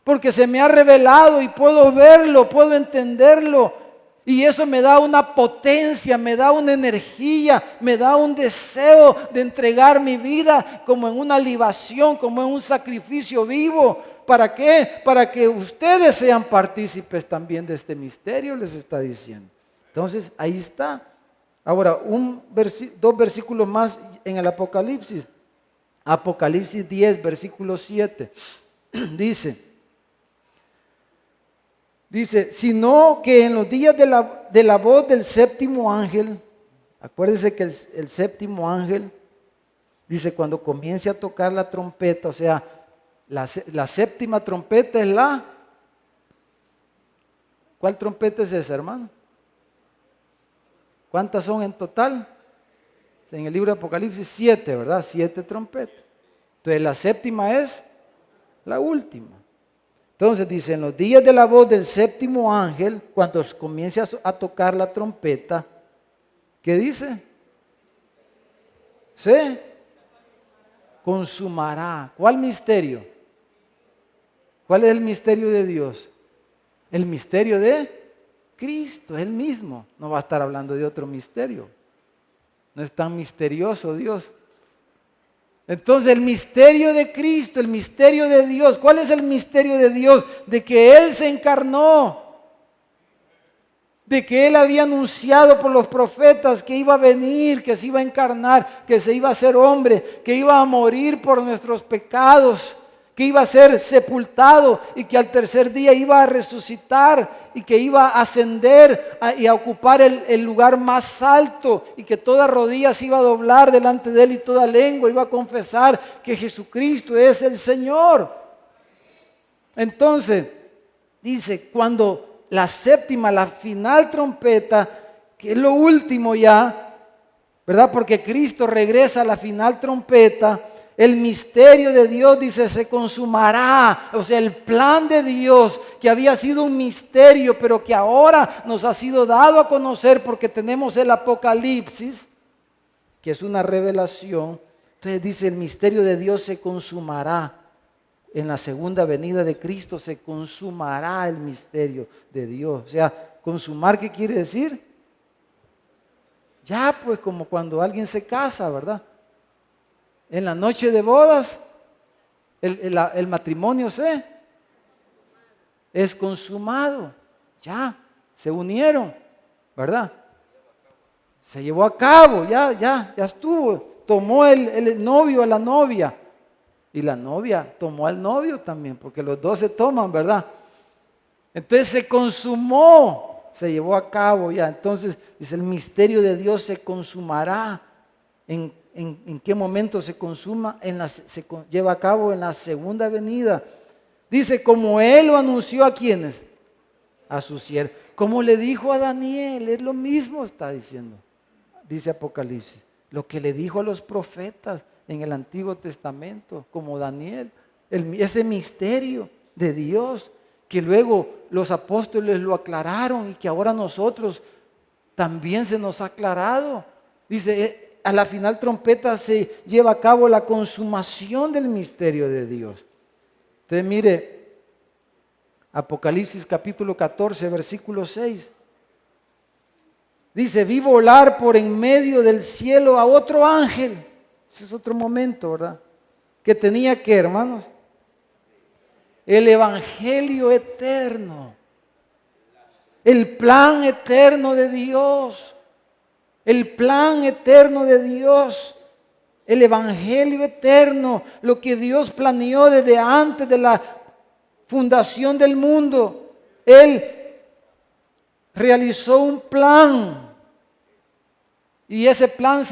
porque se me ha revelado y puedo verlo, puedo entenderlo. Y eso me da una potencia, me da una energía, me da un deseo de entregar mi vida como en una libación, como en un sacrificio vivo. ¿Para qué? Para que ustedes sean partícipes también de este misterio, les está diciendo. Entonces, ahí está. Ahora, dos versículos más en el Apocalipsis. Apocalipsis 10, versículo 7. Dice, sino que en los días de la voz del séptimo ángel, acuérdense que el séptimo ángel, dice, cuando comience a tocar la trompeta, o sea, la séptima trompeta es ¿cuál trompeta es esa, hermano? ¿Cuántas son en total? En el libro de Apocalipsis 7, ¿verdad? 7 trompetas. Entonces la séptima es la última. Entonces dice, en los días de la voz del séptimo ángel, cuando comience a tocar la trompeta, ¿qué dice? Se consumará. ¿Cuál misterio? ¿Cuál es el misterio de Dios? El misterio de Cristo, Él mismo. No va a estar hablando de otro misterio. No es tan misterioso Dios. Entonces el misterio de Cristo, el misterio de Dios. ¿Cuál es el misterio de Dios? De que Él se encarnó. de que Él había anunciado por los profetas que iba a venir, que se iba a encarnar, que se iba a hacer hombre, que iba a morir por nuestros pecados, que iba a ser sepultado y que al tercer día iba a resucitar y que iba a ascender y a ocupar el lugar más alto y que toda rodilla se iba a doblar delante de Él y toda lengua iba a confesar que Jesucristo es el Señor. Entonces, dice, cuando la séptima, la final trompeta, que es lo último ya, ¿verdad? Porque Cristo regresa a la final trompeta. El misterio de Dios, dice, se consumará. O sea, el plan de Dios, que había sido un misterio, pero que ahora nos ha sido dado a conocer porque tenemos el Apocalipsis, que es una revelación. Entonces dice, el misterio de Dios se consumará. En la segunda venida de Cristo se consumará el misterio de Dios. O sea, consumar, ¿qué quiere decir? Ya, pues como cuando alguien se casa, ¿verdad? En la noche de bodas, el matrimonio es consumado. Ya, se unieron, ¿verdad? Se llevó a cabo, ya estuvo. Tomó el novio a la novia. Y la novia tomó al novio también, porque los dos se toman, ¿verdad? Entonces se consumó, se llevó a cabo ya. Entonces dice, el misterio de Dios se consumará. ¿En qué momento se consuma? Se lleva a cabo en la segunda venida. Dice, como Él lo anunció a quienes, a sus siervos. Como le dijo a Daniel, es lo mismo está diciendo. Dice Apocalipsis, lo que le dijo a los profetas en el Antiguo Testamento, como Daniel, ese misterio de Dios, que luego los apóstoles lo aclararon y que ahora nosotros también se nos ha aclarado. Dice, a la final trompeta se lleva a cabo la consumación del misterio de Dios. Entonces mire, Apocalipsis capítulo 14, versículo 6. Dice, vi volar por en medio del cielo a otro ángel. Ese es otro momento, ¿verdad? Que tenía que, hermanos, el evangelio eterno, el plan eterno de Dios. El plan eterno de Dios, el evangelio eterno, lo que Dios planeó desde antes de la fundación del mundo. Él realizó un plan y ese plan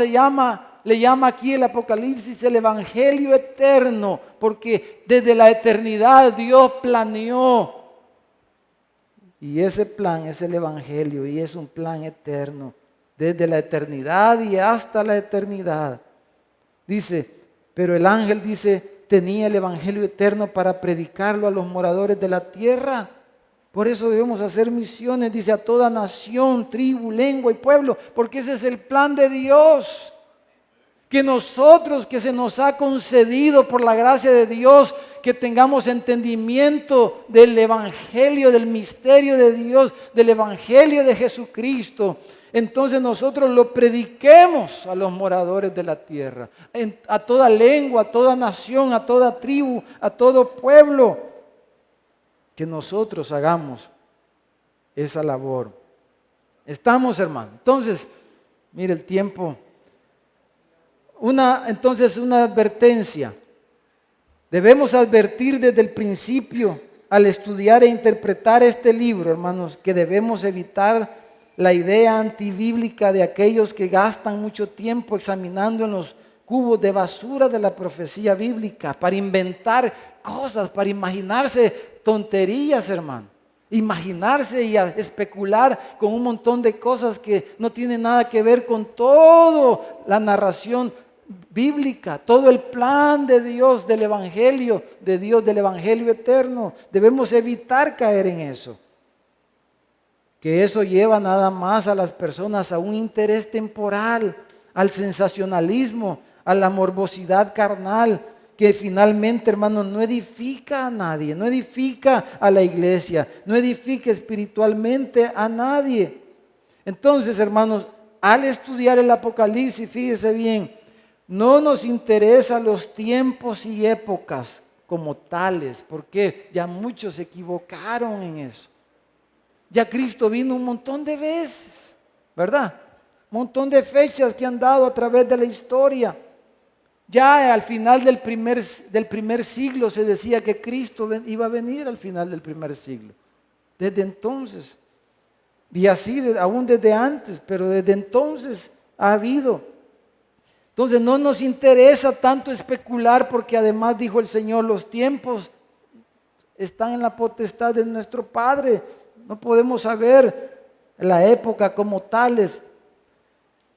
le llama aquí el Apocalipsis el evangelio eterno, porque desde la eternidad Dios planeó y ese plan es el evangelio y es un plan eterno. Desde la eternidad y hasta la eternidad. Dice, pero el ángel dice, tenía el evangelio eterno para predicarlo a los moradores de la tierra. Por eso debemos hacer misiones, dice, a toda nación, tribu, lengua y pueblo, porque ese es el plan de Dios. Que nosotros, que se nos ha concedido por la gracia de Dios, que tengamos entendimiento del evangelio, del misterio de Dios, del evangelio de Jesucristo. Entonces nosotros lo prediquemos a los moradores de la tierra, a toda lengua, a toda nación, a toda tribu, a todo pueblo, que nosotros hagamos esa labor. ¿Estamos, hermano? Entonces, mire el tiempo. Entonces una advertencia. Debemos advertir desde el principio al estudiar e interpretar este libro, hermanos, que debemos evitar la idea antibíblica de aquellos que gastan mucho tiempo examinando en los cubos de basura de la profecía bíblica para inventar cosas, para imaginarse tonterías, hermano. Imaginarse y especular con un montón de cosas que no tienen nada que ver con toda la narración bíblica, todo el plan de Dios, del evangelio de Dios, del evangelio eterno. Debemos evitar caer en eso. Que eso lleva nada más a las personas a un interés temporal, al sensacionalismo, a la morbosidad carnal, que finalmente, hermanos, no edifica a nadie, no edifica a la iglesia, no edifica espiritualmente a nadie. Entonces, hermanos, al estudiar el Apocalipsis, fíjese bien, no nos interesan los tiempos y épocas como tales, porque ya muchos se equivocaron en eso. Ya Cristo vino un montón de veces, ¿verdad? Un montón de fechas que han dado a través de la historia. Ya al final del primer siglo se decía que Cristo iba a venir al final del primer siglo. Desde entonces. Y así aún desde antes, pero desde entonces ha habido. Entonces no nos interesa tanto especular, porque además dijo el Señor, los tiempos están en la potestad de nuestro Padre. No podemos saber la época como tales,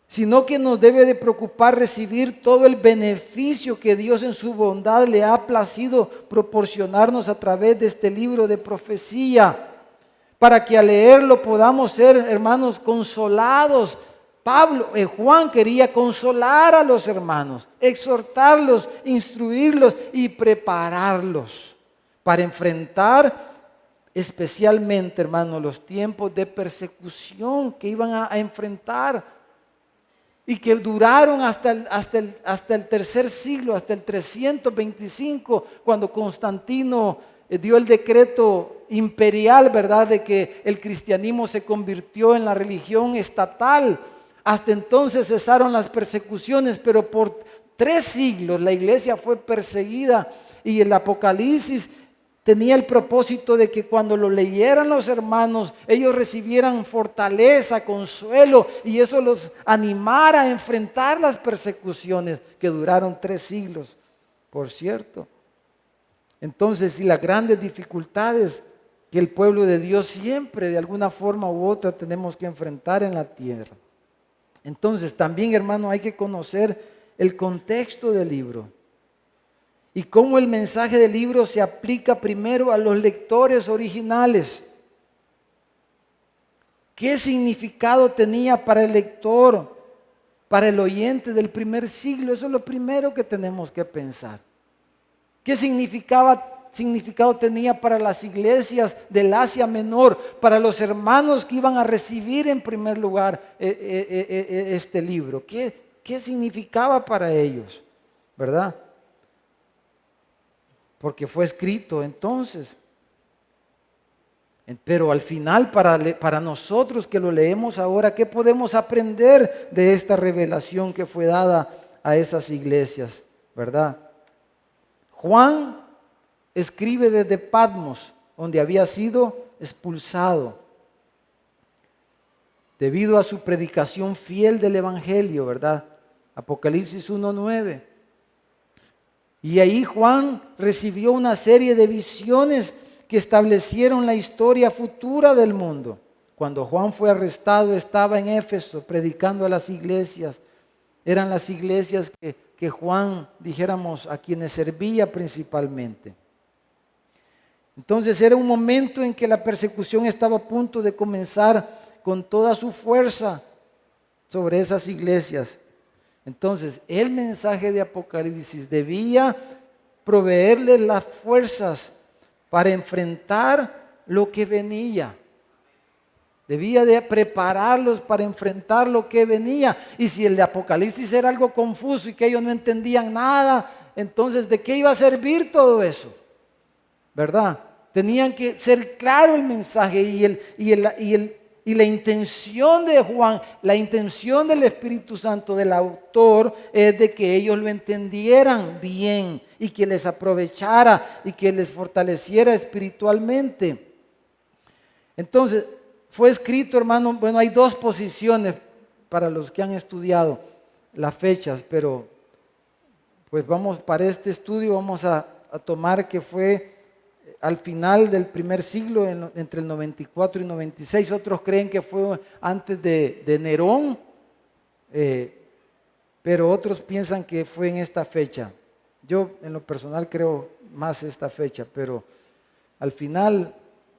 sino que nos debe de preocupar recibir todo el beneficio que Dios en su bondad le ha placido proporcionarnos a través de este libro de profecía, para que al leerlo podamos ser, hermanos, consolados. Juan quería consolar a los hermanos, exhortarlos, instruirlos y prepararlos para enfrentar especialmente, hermanos, los tiempos de persecución que iban a enfrentar y que duraron hasta el tercer siglo, hasta el 325, cuando Constantino dio el decreto imperial, ¿verdad?, de que el cristianismo se convirtió en la religión estatal. Hasta entonces cesaron las persecuciones, pero por 3 siglos la iglesia fue perseguida, y el Apocalipsis tenía el propósito de que cuando lo leyeran los hermanos, ellos recibieran fortaleza, consuelo, y eso los animara a enfrentar las persecuciones que duraron 3 siglos, por cierto. Entonces, y las grandes dificultades que el pueblo de Dios siempre, de alguna forma u otra, tenemos que enfrentar en la tierra. Entonces, también, hermano, hay que conocer el contexto del libro y cómo el mensaje del libro se aplica primero a los lectores originales. ¿Qué significado tenía para el lector, para el oyente del primer siglo? Eso es lo primero que tenemos que pensar. ¿Qué significado tenía para las iglesias del Asia Menor, para los hermanos que iban a recibir en primer lugar este libro? ¿Qué significaba para ellos? ¿Verdad? Porque fue escrito entonces. Pero al final, para nosotros que lo leemos ahora, ¿qué podemos aprender de esta revelación que fue dada a esas iglesias? ¿Verdad? Juan escribe desde Patmos, donde había sido expulsado debido a su predicación fiel del Evangelio, ¿verdad? Apocalipsis 1:9. Y ahí Juan recibió una serie de visiones que establecieron la historia futura del mundo. Cuando Juan fue arrestado, estaba en Éfeso predicando a las iglesias. Eran las iglesias que Juan, dijéramos, a quienes servía principalmente. Entonces era un momento en que la persecución estaba a punto de comenzar con toda su fuerza sobre esas iglesias. Entonces el mensaje de Apocalipsis debía proveerles las fuerzas para enfrentar lo que venía. Debía de prepararlos para enfrentar lo que venía. Y si el de Apocalipsis era algo confuso y que ellos no entendían nada, entonces ¿de qué iba a servir todo eso? ¿Verdad? Tenían que ser claro el mensaje y la intención de Juan, la intención del Espíritu Santo, del autor, es de que ellos lo entendieran bien y que les aprovechara y que les fortaleciera espiritualmente. Entonces, fue escrito, hermano, bueno, hay 2 posiciones para los que han estudiado las fechas, pero pues para este estudio vamos a tomar que fue al final del primer siglo, entre el 94 y 96. Otros creen que fue antes de Nerón, pero otros piensan que fue en esta fecha. Yo en lo personal creo más esta fecha, pero al final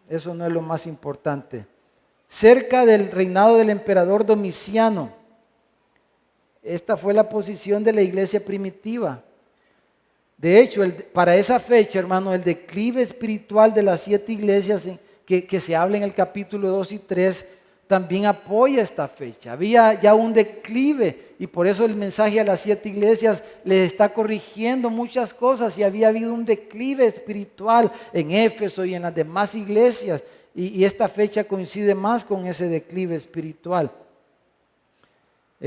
eso no es lo más importante. Cerca del reinado del emperador Domiciano. Esta fue la posición de la iglesia primitiva. De hecho, para esa fecha, hermano, el declive espiritual de las 7 iglesias que se habla en el capítulo 2 y 3 también apoya esta fecha. Había ya un declive y por eso el mensaje a las 7 iglesias les está corrigiendo muchas cosas, y había habido un declive espiritual en Éfeso y en las demás iglesias. y esta fecha coincide más con ese declive espiritual.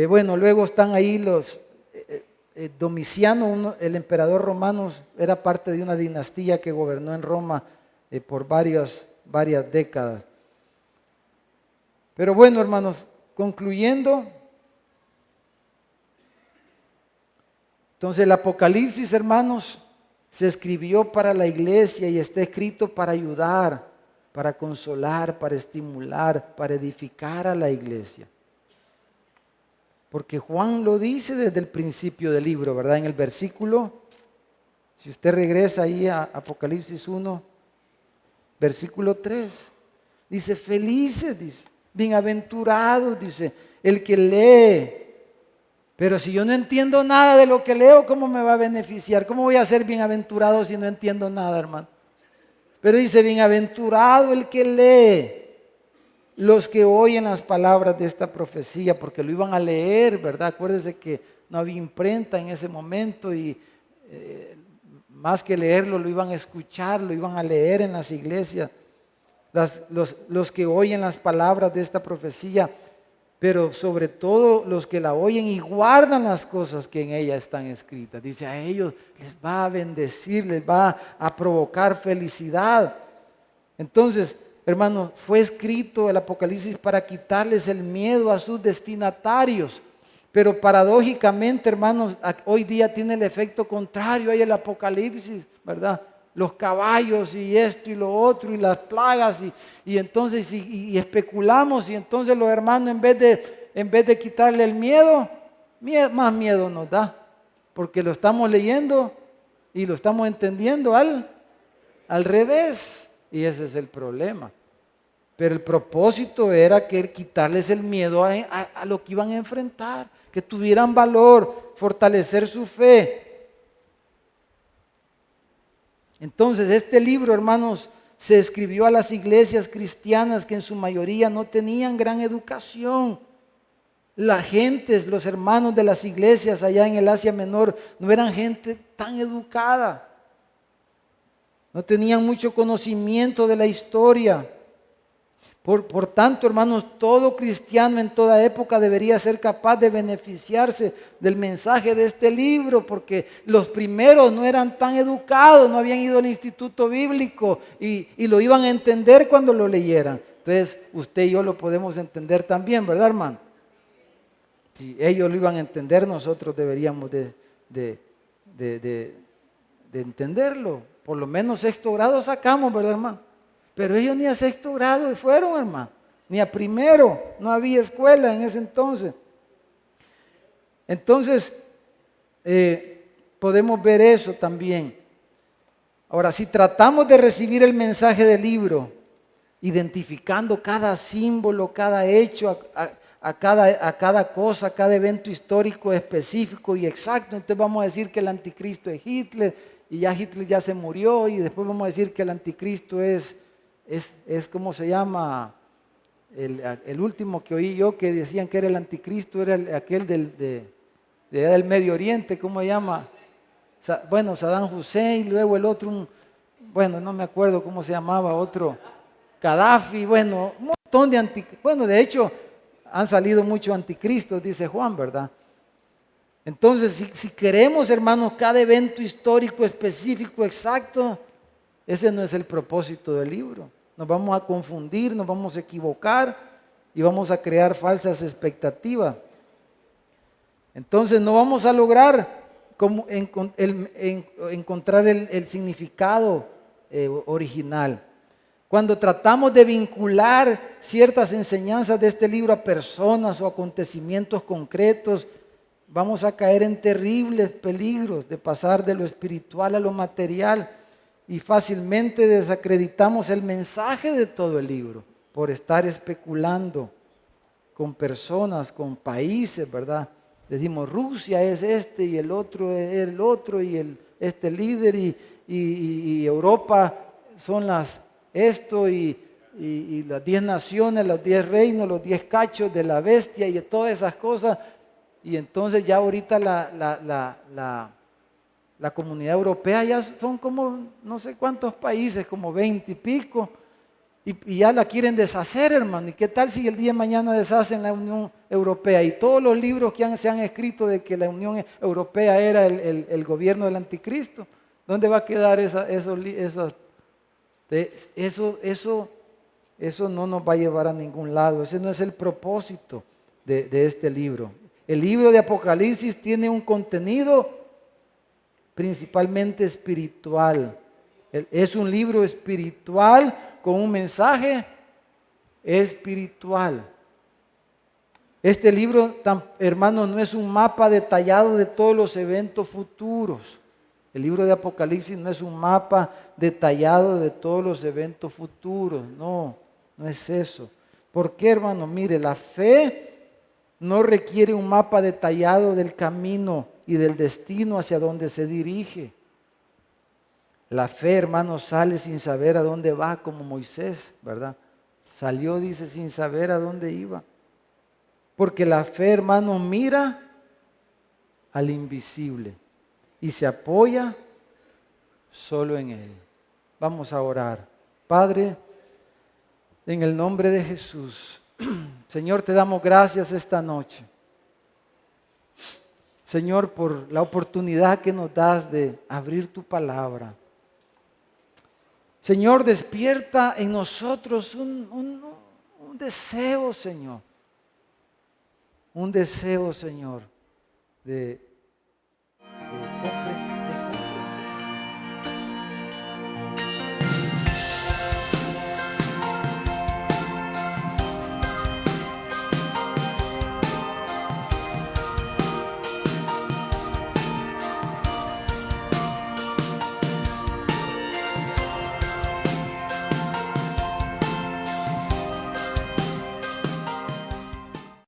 Bueno, luego están ahí los Domiciano, el emperador romano, era parte de una dinastía que gobernó en Roma por varias décadas. Pero bueno, hermanos, concluyendo, entonces el Apocalipsis, hermanos, se escribió para la iglesia y está escrito para ayudar, para consolar, para estimular, para edificar a la iglesia. Porque Juan lo dice desde el principio del libro, ¿verdad? En el versículo, si usted regresa ahí a Apocalipsis 1, versículo 3, dice, felices, dice, bienaventurados, dice, el que lee. Pero si yo no entiendo nada de lo que leo, ¿cómo me va a beneficiar? ¿Cómo voy a ser bienaventurado si no entiendo nada, hermano? Pero dice, bienaventurado el que lee. Los que oyen las palabras de esta profecía, porque lo iban a leer, ¿verdad? Acuérdense que no había imprenta en ese momento y más que leerlo, lo iban a escuchar, lo iban a leer en las iglesias. Los que oyen las palabras de esta profecía, pero sobre todo los que la oyen y guardan las cosas que en ella están escritas. Dice, a ellos les va a bendecir, les va a provocar felicidad. Entonces, hermanos, fue escrito el Apocalipsis para quitarles el miedo a sus destinatarios. Pero paradójicamente, hermanos, hoy día tiene el efecto contrario. Hay el Apocalipsis, ¿verdad? Los caballos y esto y lo otro y las plagas y entonces y especulamos y entonces los hermanos en vez de quitarle el miedo, más miedo nos da. Porque lo estamos leyendo y lo estamos entendiendo al revés. Y ese es el problema. Pero el propósito era quitarles el miedo a lo que iban a enfrentar, que tuvieran valor, fortalecer su fe. Entonces, este libro, hermanos, se escribió a las iglesias cristianas que en su mayoría no tenían gran educación. La gente, los hermanos de las iglesias allá en el Asia Menor, no eran gente tan educada. No tenían mucho conocimiento de la historia. Por tanto, hermanos, todo cristiano en toda época debería ser capaz de beneficiarse del mensaje de este libro, porque los primeros no eran tan educados, no habían ido al instituto bíblico y lo iban a entender cuando lo leyeran. Entonces, usted y yo lo podemos entender también, ¿verdad, hermano? Si ellos lo iban a entender, nosotros deberíamos de entenderlo. Por lo menos sexto grado sacamos, ¿verdad, hermano? Pero ellos ni a sexto grado fueron, hermano, ni a primero, no había escuela en ese entonces. Entonces, podemos ver eso también. Ahora, si tratamos de recibir el mensaje del libro, identificando cada símbolo, cada hecho, a cada cosa, a cada evento histórico específico y exacto, entonces vamos a decir que el anticristo es Hitler, y ya Hitler ya se murió, y después vamos a decir que el anticristo es ¿cómo se llama? El último que oí yo que decían que era el anticristo, era aquel del Medio Oriente, ¿cómo se llama? Bueno, Saddam Hussein, luego el otro, bueno, no me acuerdo cómo se llamaba, otro, Gaddafi, bueno, un montón de anticristos. Bueno, de hecho, han salido muchos anticristos, dice Juan, ¿verdad? Entonces, si queremos, hermanos, cada evento histórico específico, exacto, ese no es el propósito del libro. Nos vamos a confundir, nos vamos a equivocar y vamos a crear falsas expectativas. Entonces no vamos a lograr encontrar el significado original. Cuando tratamos de vincular ciertas enseñanzas de este libro a personas o acontecimientos concretos, vamos a caer en terribles peligros de pasar de lo espiritual a lo material. Y fácilmente desacreditamos el mensaje de todo el libro por estar especulando con personas, con países, ¿verdad? Decimos, Rusia es este y el otro es el otro y este líder y Europa son esto y las 10 naciones, los 10 reinos, los 10 cachos de la bestia y todas esas cosas. Y entonces ya ahorita la comunidad europea ya son como no sé cuántos países, como 20 y pico, Y ya la quieren deshacer, hermano. ¿Y qué tal si el día de mañana deshacen la Unión Europea? Y todos los libros que se han escrito de que la Unión Europea era el gobierno del anticristo, ¿dónde va a quedar eso no nos va a llevar a ningún lado. Ese no es el propósito de este libro. El libro de Apocalipsis tiene un contenido principalmente espiritual. Es un libro espiritual con un mensaje espiritual. Este libro, hermanos, no es un mapa detallado de todos los eventos futuros. El libro de Apocalipsis no es un mapa detallado de todos los eventos futuros. No es eso. ¿Por qué, hermano? Mire, la fe no requiere un mapa detallado del camino y del destino hacia donde se dirige. La fe, hermano, sale sin saber a dónde va, como Moisés, ¿verdad? Salió, dice, sin saber a dónde iba. Porque la fe, hermano, mira al invisible y se apoya solo en Él. Vamos a orar. Padre, en el nombre de Jesús, Señor, te damos gracias esta noche. Señor, por la oportunidad que nos das de abrir tu palabra. Señor, despierta en nosotros un deseo, Señor. Un deseo, Señor, de comprender.